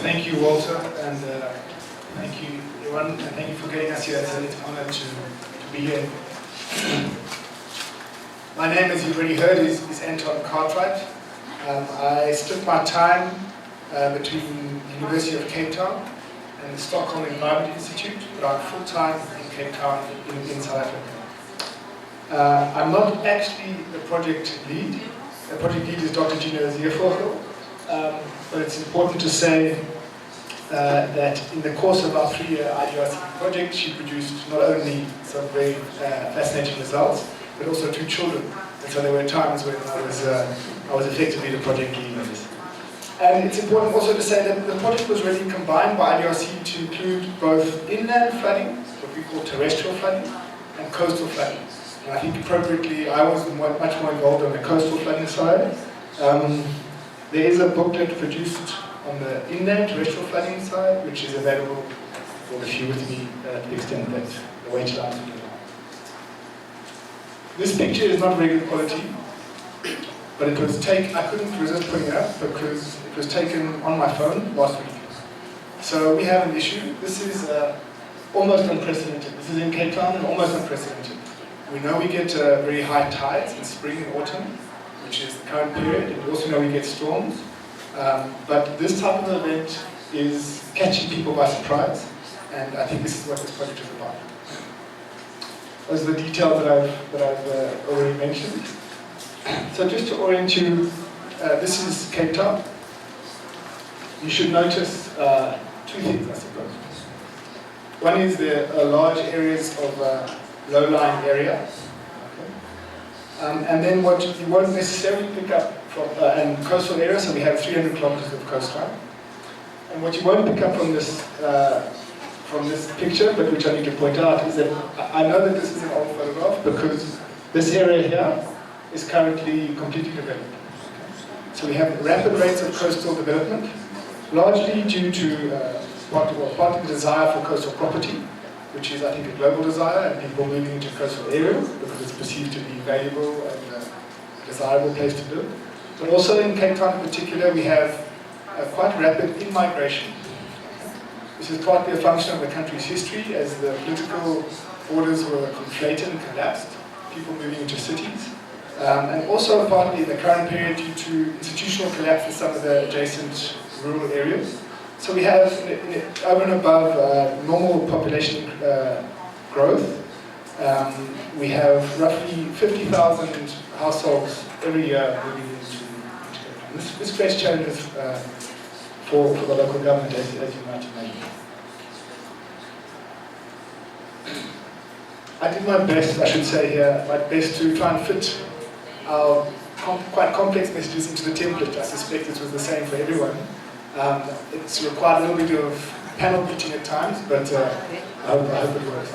Thank you, Walter, and thank you, everyone, and thank you for getting us here. It's an honor to be here. My name, as you've already heard, is Anton Cartwright. I split my time between the University of Cape Town and the Stockholm Environment Institute, but I'm full-time in Cape Town in South Africa. I'm not actually the project lead. The project lead is Dr. Gina Ziervogel. But it's important to say that in the course of our 3-year IDRC project, she produced not only some very fascinating results, but also 2 children. And so there were times when I was effectively the project lead on this. And it's important also to say that the project was really combined by IDRC to include both inland flooding, what we call terrestrial flooding, and coastal flooding. And I think appropriately, I was much more involved on the coastal flooding side. There is a booklet produced on the inland terrestrial flooding side, which is available for the few with me to the extent that the wait lines are long. This picture is not very good quality, but it was I couldn't resist putting it up because it was taken on my phone last week. So we have an issue. This is almost unprecedented. This is in Cape Town and almost unprecedented. We know we get very high tides in spring and autumn, which is the current period, and we also know we get storms. But this type of event is catching people by surprise, and I think this is what this project is about. Those are the details that I've already mentioned. So just to orient you, this is Cape Town. You should notice 2 things, I suppose. One is there are large areas of low-lying area. And then what you won't necessarily pick up from and coastal areas, so we have 300 kilometers of coastline. And what you won't pick up from this picture, but which I need to point out, is that I know that this is an old photograph because this area here is currently completely developed. So we have rapid rates of coastal development, largely due to partly the desire for coastal property, which is, I think, a global desire, and people moving into coastal areas because it's perceived to be valuable and a desirable place to live. But also in Cape Town in particular, we have quite rapid in-migration. This is partly a function of the country's history, as the political borders were conflated and collapsed, people moving into cities. And also partly in the current period due to institutional collapse in some of the adjacent rural areas. So we have, over and above normal population growth, we have roughly 50,000 households every year moving into Cape Town. This creates challenges for the local government, as you might imagine. I did my best, I should say here, my best to try and fit our quite complex messages into the template. I suspect this was the same for everyone. It's required a little bit of panel beating at times, but I hope it works.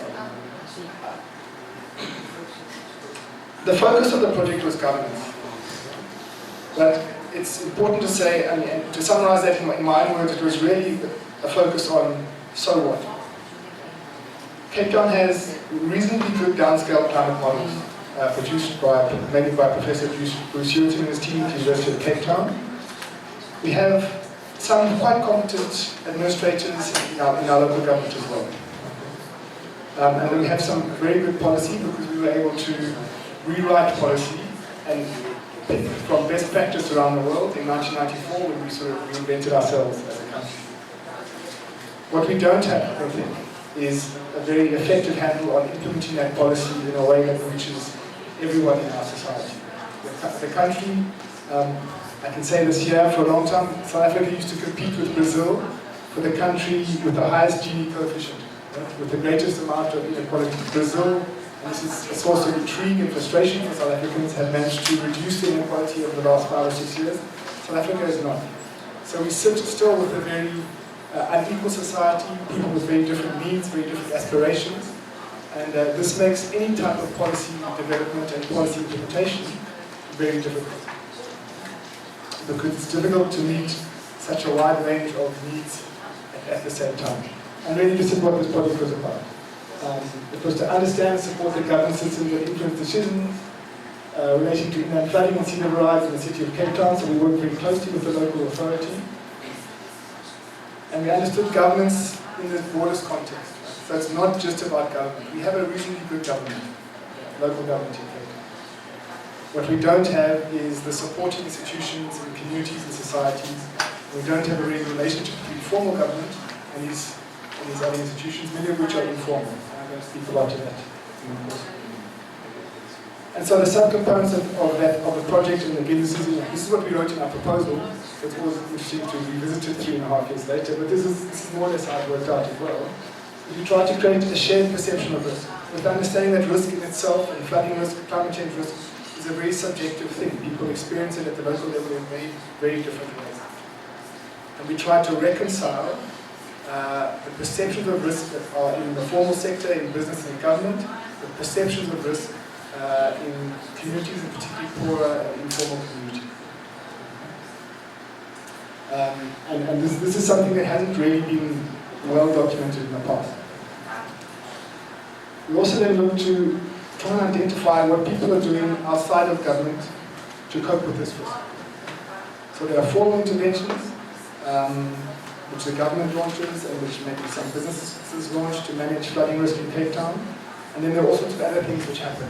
The focus of the project was governance. But it's important to say, and to summarize that in my own words, it was really a focus on so what. Cape Town has reasonably good downscale climate models produced mainly by Professor Bruce Hewitt and his team at the University of Cape Town. We have some quite competent administrators in our local government as well. And then we have some very good policy because we were able to rewrite policy and pick from best practice around the world in 1994 when we sort of reinvented ourselves as a country. What we don't have, I think, is a very effective handle on implementing that policy in a way that reaches everyone in our society. The country, I can say this here, for a long time, South Africa used to compete with Brazil for the country with the highest Gini coefficient, right? With the greatest amount of inequality. Brazil, and this is a source of intrigue and frustration for South Africans, have managed to reduce the inequality over the last 5 or 6 years. South Africa is not. So we sit still with a very unequal society, people with very different needs, very different aspirations, and this makes any type of policy development and policy implementation very difficult. Because it's difficult to meet such a wide range of needs at the same time. And really this is what this project was about. It was to understand and support the governance systems that influence decisions relating to inland flooding and sea level rise in the city of Cape Town, so we work very closely with the local authority. And we understood governance in the broadest context. So it's not just about government. We have a reasonably good government, local government in Cape Town. What we don't have is the supporting institutions and communities and societies. We don't have a real relationship between formal government and these other institutions, many of which are informal. And I'm going to speak a lot to that in the course. And so the subcomponents of the project, and again, this is what we wrote in our proposal. It's always interesting to revisit it 3.5 years later, but this is more or less how it worked out as well. We try to create a shared perception of risk, with understanding that risk in itself, and flooding risk, climate change risk, is a very subjective thing. People experience it at the local level in very, very different ways. And we try to reconcile the perceptions of risk that are in the formal sector, in business and government, the perceptions of risk in communities, and particularly poorer and informal communities. And this is something that hasn't really been well documented in the past. We also then look to try and identify what people are doing outside of government to cope with this risk. So there are formal interventions, which the government launches and which maybe some businesses launch to manage flooding risk in Cape Town. And then there are all sorts of other things which happen.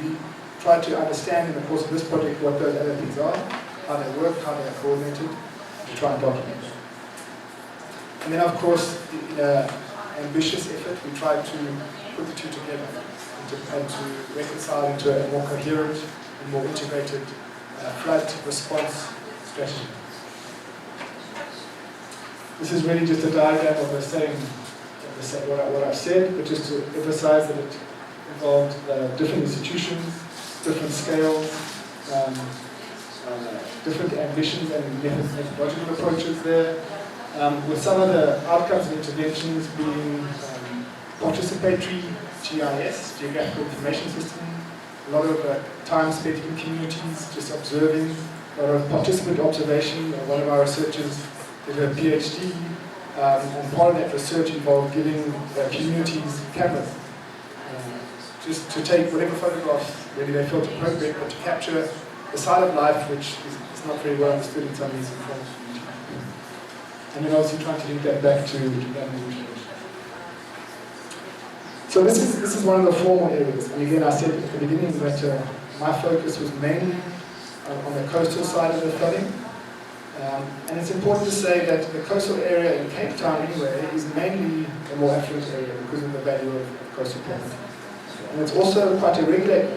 We try to understand in the course of this project what those other things are, how they work, how they are coordinated, to try and document them. And then of course, in an ambitious effort, we try to put the two together and to reconcile into a more coherent and more integrated flood response strategy. This is really just a diagram of the same, what I've said, but just to emphasize that it involved different institutions, different scales, different ambitions and methodological approaches there, with some of the outcomes and interventions being participatory GIS, Geographical Information System, a lot of time spent in communities, just observing, a lot of participant observation. One of our researchers did a PhD, and part of that research involved giving communities cameras, just to take whatever photographs really they felt appropriate, but to capture the side of life which is not very well understood in some of these informal communities. And then obviously trying to link that back to government information. So this is one of the formal areas. And again, I said at the beginning that my focus was mainly on the coastal side of the flooding. And it's important to say that the coastal area in Cape Town anyway is mainly a more affluent area because of the value of coastal property. And it's also quite a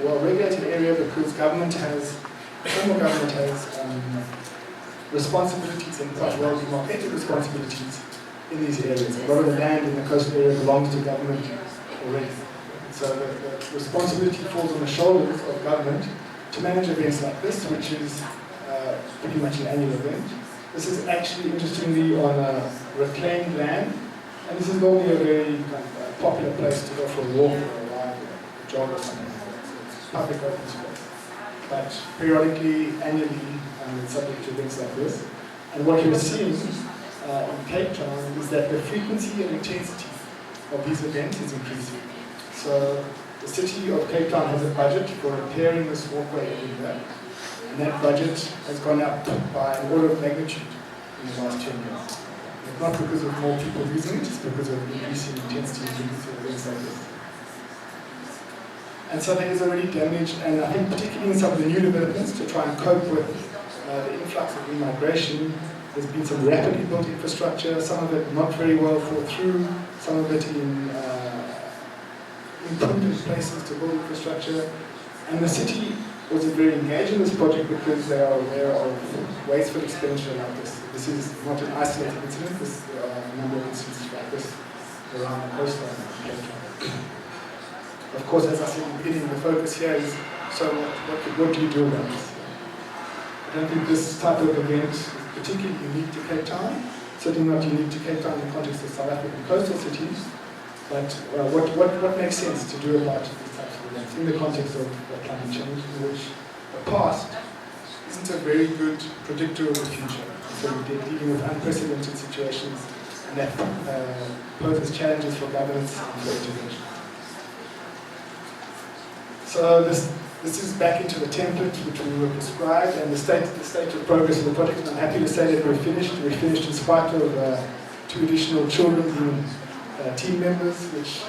well-regulated area because formal government has responsibilities and quite well-demarcated responsibilities in these areas. A lot of the land in the coastal area belongs to government already. So the responsibility falls on the shoulders of government to manage events like this, which is pretty much an annual event. This is actually, interestingly, on reclaimed land, and this is normally a very popular place to go for a walk or a ride or a jog or something like that. So it's public open space. But periodically, annually, it's subject to events like this. And what you're seeing in Cape Town is that the frequency and intensity of these events is increasing. So the city of Cape Town has a budget for repairing this walkway every year. And that budget has gone up by an order of magnitude in the last 10 years. It's not because of more people using it, it's because of increasing intensity and frequency of events like this. And so there is already damage, and I think particularly in some of the new developments to try and cope with the influx of immigration, there's been some rapidly built infrastructure, some of it not very well thought through, some of it in imprudent places to build infrastructure. And the city was very engaged in this project because they are aware of wasteful expenditure like this. This is not an isolated incident, there are a number of instances like this around the coastline of Cape Town. Of course, as I said in the beginning, the focus here is, so what do you do about this? I don't think this type of event is particularly unique to Cape Town, certainly not unique to Cape Town in the context of South African coastal cities, but what makes sense to do about these types of events in the context of climate change, in which the past isn't a very good predictor of the future. So we're dealing with unprecedented situations, and that poses challenges for governance and for intervention. So this is back into the template which we were prescribed, and the state of progress of the project. And I'm happy to say that we're finished. We're finished in spite of 2 additional children being team members, which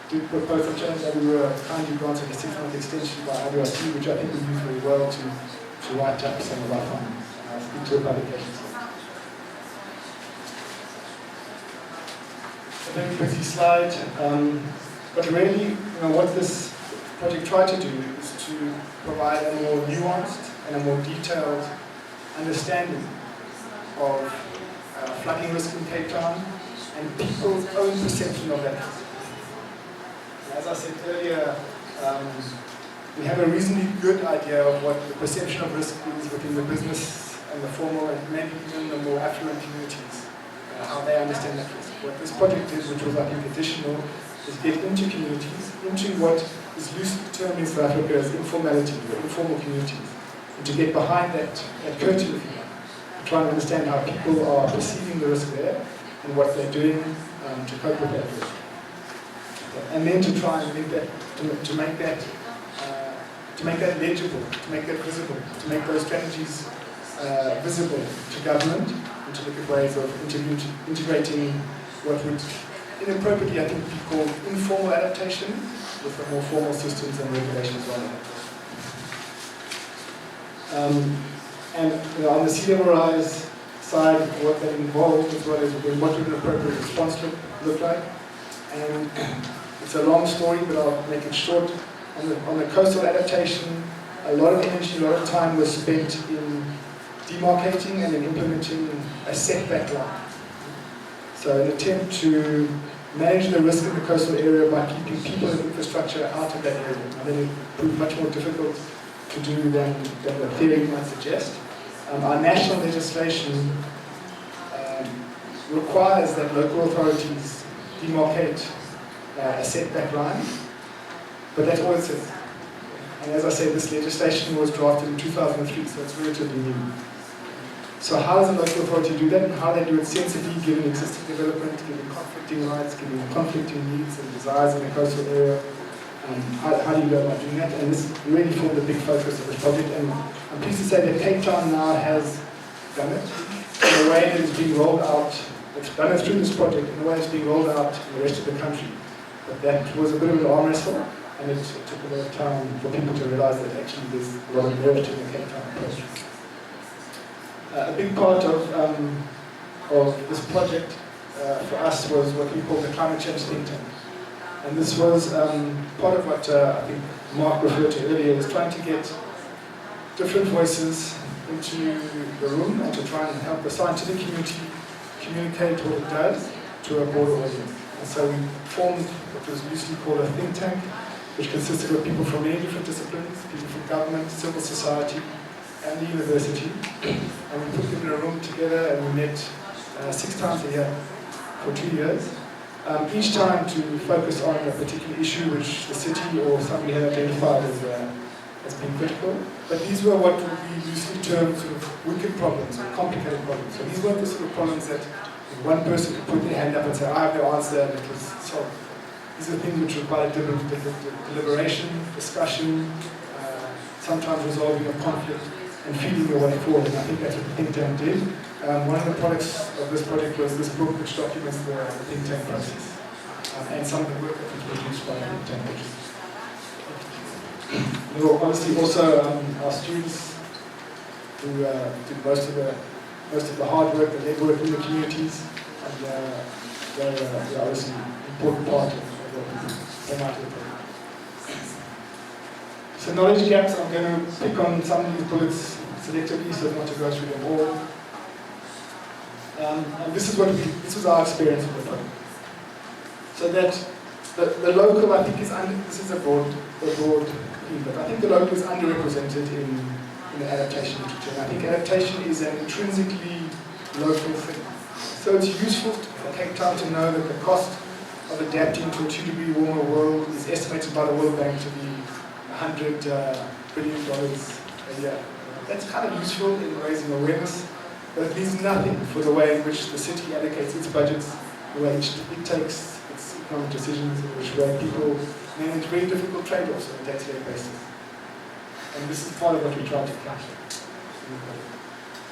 did propose a change that we were kindly granted a 6-month extension by IBRC, which I think we used very well to write up some of our findings. And I'll speak to the publications. A very busy slide, but really, what this project tried to do is to provide a more nuanced and a more detailed understanding of flooding risk in Cape Town and people's own perception of that risk. As I said earlier, we have a reasonably good idea of what the perception of risk is within the business and the formal and maybe even the more affluent communities, how they understand that risk. What this project did, which was I think additional, is get into communities, into what is loosely termed in South Africa as informality, or informal communities, and to get behind that curtain, if you like, to try and understand how people are perceiving the risk there and what they're doing to cope with that risk. And then to try and make that, to make that legible, to make that visible, to make those strategies visible to government, and to look at ways of integrating what would inappropriately, I think, be called informal adaptation with the more formal systems and regulations running it. And on the sea level rise side, what that involved as well as what would an appropriate response look like. And it's a long story, but I'll make it short. On the coastal adaptation, a lot of energy, a lot of time was spent in demarcating and in implementing a setback line. So an attempt to manage the risk in the coastal area by keeping people and infrastructure out of that area. I think it proved much more difficult to do than the theory might suggest. Our national legislation requires that local authorities demarcate a setback line, but that's all it says. And as I say, this legislation was drafted in 2003, so it's relatively new. So how does a local authority do that, and how they do it sensibly, given existing development, given conflicting rights, given conflicting needs and desires in the coastal area? How do you go about doing that? And this really formed a big focus of this project, and I'm pleased to say that Cape Town now has done it in a way that is being rolled out. It's done it through this project in a way that's being rolled out in the rest of the country. But that was a bit of an arm wrestle, and it took a lot of time for people to realize that actually there's a lot of merit in the Cape Town approach. A big part of this project for us was what we call the climate change think tank. And this was part of what I think Mark referred to earlier, was trying to get different voices into the room and to try and help the scientific community communicate what it does to a broader audience. And so we formed what was loosely called a think tank, which consisted of people from many different disciplines, people from government, civil society, and the university. And we put them in a room together, and we met 6 times a year for 2 years. Each time to focus on a particular issue which the city or somebody had identified as being critical. But these were what would be loosely termed sort of wicked problems or complicated problems. So these weren't the sort of problems that one person could put their hand up and say, I have the answer, and it was solved. These are things which require deliberation, discussion, sometimes resolving of conflict, and feeding your way forward. And I think that's what the think tank did. One of the products of this project was this book which documents the think tank process and some of the work that was produced by the think tank. There were obviously also our students who did most of the hard work, the legwork in the communities, and they're obviously an important part of what came out of the project. So knowledge gaps, I'm going to pick on some of these bullets selectively, so not to go through them all. And this was our experience with the project. So that the local, I think, this is a broad theme, but I think the local is underrepresented in the adaptation literature. And I think adaptation is an intrinsically local thing. So it's useful for Cape Town to know that the cost of adapting to a 2-degree warmer world is estimated by the World Bank to be $100 billion a year. That's kind of useful in raising awareness, but it means nothing for the way in which the city allocates its budgets, the way it takes its economic decisions, in which way people manage very difficult trade-offs on a day-to-day basis. And this is part of what we try to capture.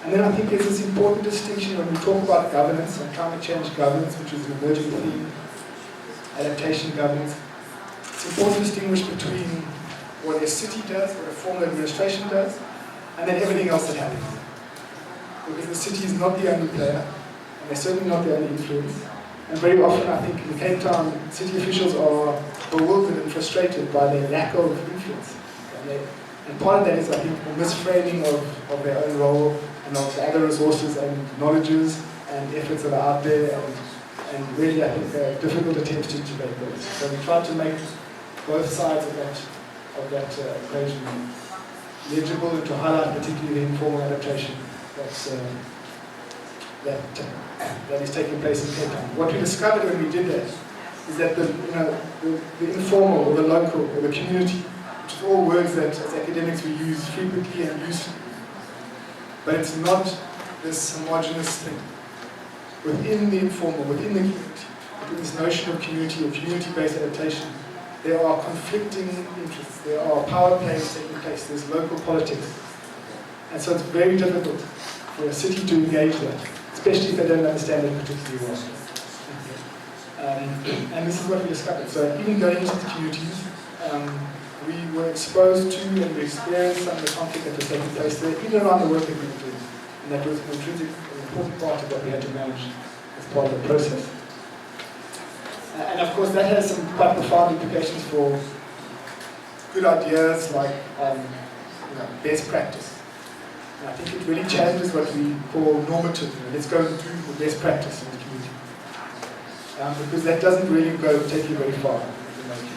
And then I think there's this important distinction when we talk about governance and climate change governance, which is an emerging theme, adaptation governance. It's important to distinguish between what a city does, what a formal administration does, and then everything else that happens. Because the city is not the only player, and they're certainly not the only influence. And very often, I think, in Cape Town, city officials are bewildered and frustrated by their lack of influence. And part of that is, I think, the misframing of their own role and of the other resources and knowledges and efforts that are out there, and really, I think, difficult attempts to integrate those. So we try to make both sides of that equation legible, and to highlight particularly the informal adaptation that is taking place in Cape Town. What we discovered when we did that is that the informal or the local or the community, which is all words that as academics we use frequently and loosely, but it's not this homogeneous thing. Within the informal, within the community, within this notion of community or community-based adaptation, there are conflicting interests, there are power plays taking place, there's local politics. And so it's very difficult for a city to engage that, especially if they don't understand it particularly well. And this is what we discovered. So even going into the communities, we were exposed to and we experienced some of the conflict that was taking place there, even around the work that we were doing. And that was an intrinsic, important part of what we had to manage as part of the process. And of course that has some quite profound implications for good ideas like best practice. And I think it really challenges what we call normative. Let's go and do the best practice in the community. Because that doesn't really take you very far in the community.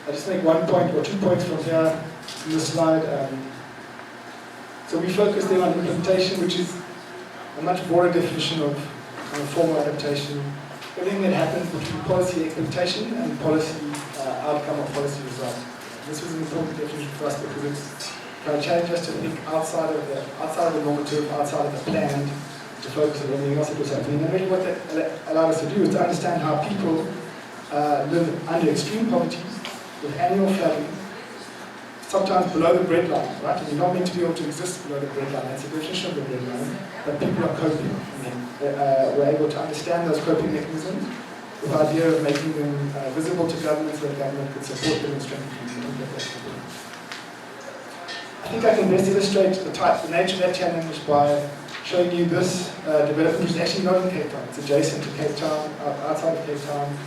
I'll just make 1 point or 2 points from here in this slide. So we focus then on implementation, which is a much broader definition of formal adaptation. Everything that happens between policy expectation and policy outcome or policy result. This was an important definition for us because it's trying to challenge us to think outside of the normative, outside of the planned, to focus on everything else that was happening. And really what that allowed us to do is to understand how people live under extreme poverty, with annual flooding, sometimes below the breadline, right? And you're not meant to be able to exist below the breadline. That's the definition of the breadline. But people are coping. We're able to understand those coping mechanisms with the idea of making them visible to governments, so that government could support them and strengthen them. I think I can best illustrate the nature of that challenge by showing you this development, which is actually not in Cape Town. It's adjacent to Cape Town, outside of Cape Town,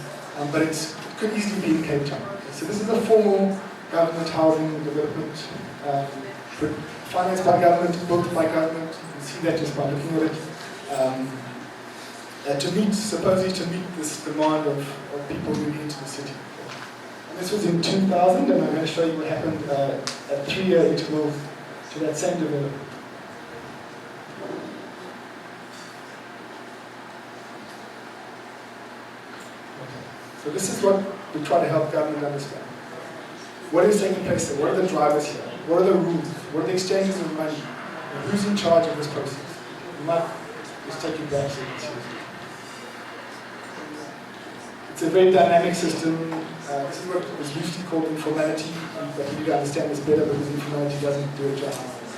but it could easily be in Cape Town. So this is a formal government housing development, financed by government, built by government. You can see that just by looking at it. Supposedly to meet this demand of people moving into the city. And this was in 2000, and I'm going to show you what happened at 3-year intervals to that same development. So this is what we try to help government understand. What is taking place there? What are the drivers here? What are the rules? What are the exchanges of money? And who's in charge of this process? We might just take you back so you can see it. It's a very dynamic system. This is what was usually called informality, but we need to understand this better because informality doesn't do it justice.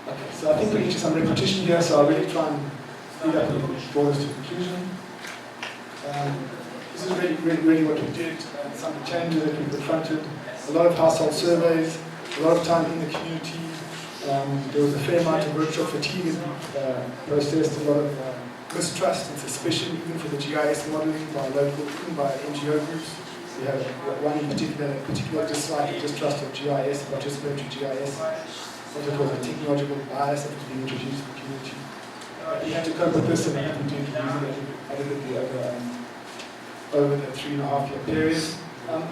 Okay, so I think we need some repetition here, so I'll really try and speed up and draw this to conclusion. This is really what we did, some of the changes that we confronted, a lot of household surveys, a lot of time in the community. There was a fair amount of workshop fatigue as we processed, a lot of mistrust and suspicion, even for the GIS modeling by local, even by NGO groups. We had one in particular dislike and distrust of GIS, participatory GIS. What it was a technological bias that was being introduced to the community. We had to cope with this, and we did using it adequately over the 3.5-year period.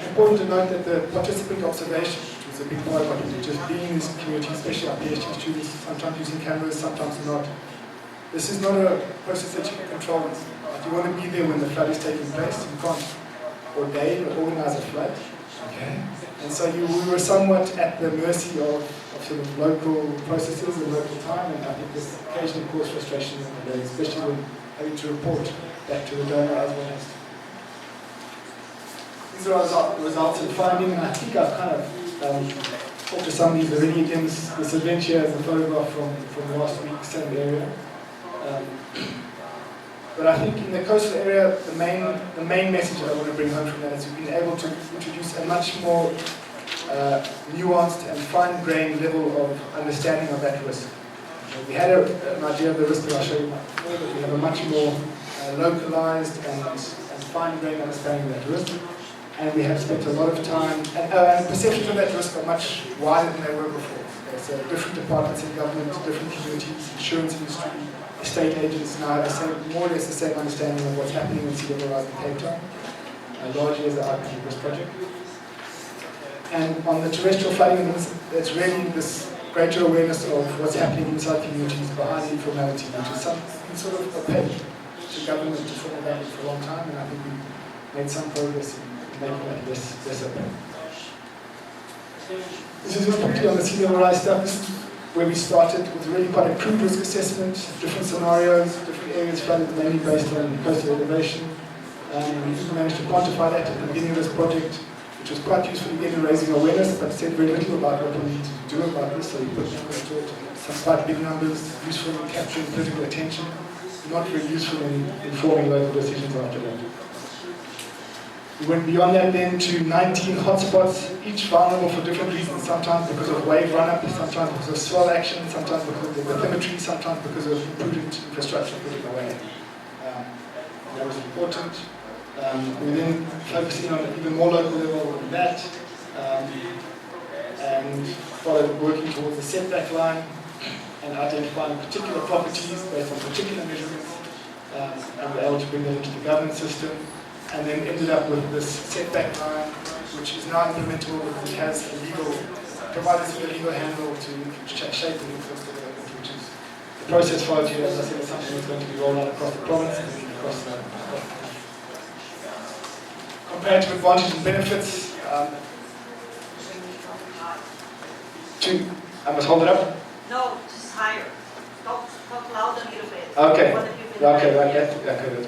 Important to note that the participant observation, which was a big part of what we did, just being in this community, especially our PhD students, sometimes using cameras, sometimes not. This is not a process that you can control. If you want to be there when the flood is taking place, you can't ordain or organize a flood. Okay? And so we were somewhat at the mercy of sort of local processes and local time, and I think this occasionally caused frustration in the day, especially when having to report back to the donor as well as. these are the results in finding, and I think I've kind of talked to some of these already. Again, this event here is a photograph from last week, same area. But I think in the coastal area, the main message that I want to bring home from that is we've been able to introduce a much more nuanced and fine-grained level of understanding of that risk. We had an idea of the risk that I'll show you before, but we have a much more localized and fine-grained understanding of that risk. And we have spent a lot of time, and perceptions of that risk are much wider than they were before. Okay, so different departments in government, different communities, insurance industry, estate agents now have more or less the same understanding of what's happening in sea level rise in Cape Town, largely as an outcome of this project. And on the terrestrial flooding, it's really this greater awareness of what's happening inside communities behind the informality, which is something sort of opaque to government to follow that for a long time, and I think we've made some progress in making that less opaque. This is just quickly on the sea level rise stuff. This is where we started with really quite a crude risk assessment, different scenarios, different areas flooded, mainly based on coastal elevation. We managed to quantify that at the beginning of this project, which was quite useful again in raising awareness, but said very little about what we need to do about this, so we put numbers to it. Some quite big numbers, useful in capturing political attention, not very useful in informing local decisions after that. We went beyond that then to 19 hotspots, each vulnerable for different reasons, sometimes because of wave run-up, sometimes because of swell action, sometimes because of the bathymetry, sometimes because of imprudent infrastructure putting away. That was important. We then focusing on an even more local level than that, and started working towards the setback line and identifying particular properties based on particular measurements, and we're able to bring that into the governance system. And then ended up with this setback line, which is now implementable because it has a legal, provides us with a legal handle to shape the influence development, which is the process followed here, as I said, is something that's going to be rolled out across the province and then across the comparative advantage and benefits. I must hold it up? No, just higher. Talk loud a little bit. Okay, right, that's better.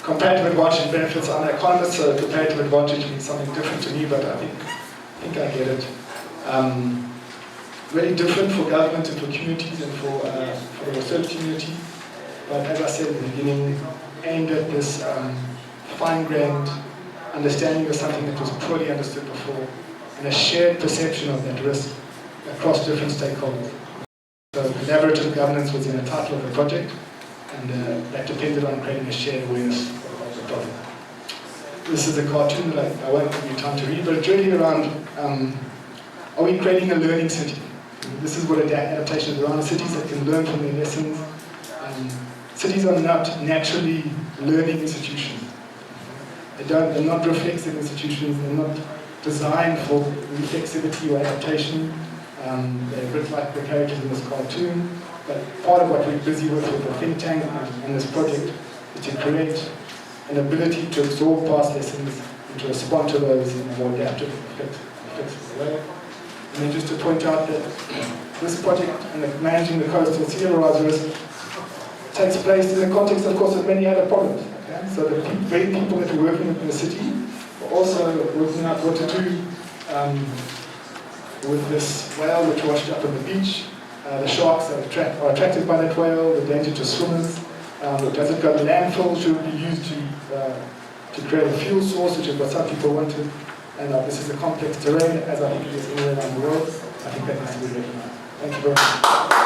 Comparative advantage and benefits. I'm an economist, so comparative advantage means something different to me, but I think I get it. Really different for government and for communities and for the research community, but as I said in the beginning, aimed at this fine-grained understanding of something that was poorly understood before, and a shared perception of that risk across different stakeholders. So collaborative governance was in the title of the project, and that depended on creating a shared awareness of the problem. This is a cartoon that I won't give you time to read, but it's really around, are we creating a learning city? This is what adaptation is around, cities that can learn from their lessons. Cities are not naturally learning institutions. They're not reflexive institutions, they're not designed for reflexivity or adaptation. They're a bit like the characters in this cartoon. But part of what we're busy with the think tank and this project is to create an ability to absorb past lessons and to respond to those in a more adaptive and flexible way. And then just to point out that this project and managing the coastal sea level rise risk takes place in the context, of course, of many other problems. Okay? So the very people that we're working with in the city are also working out what to do with this whale which washed up on the beach. The sharks are attracted by that whale, the danger to swimmers. Does it go to landfill? Should it be used to create a fuel source, which is what some people wanted? And this is a complex terrain, as I think it is anywhere around the world. I think that needs to be recognized. Thank you very much.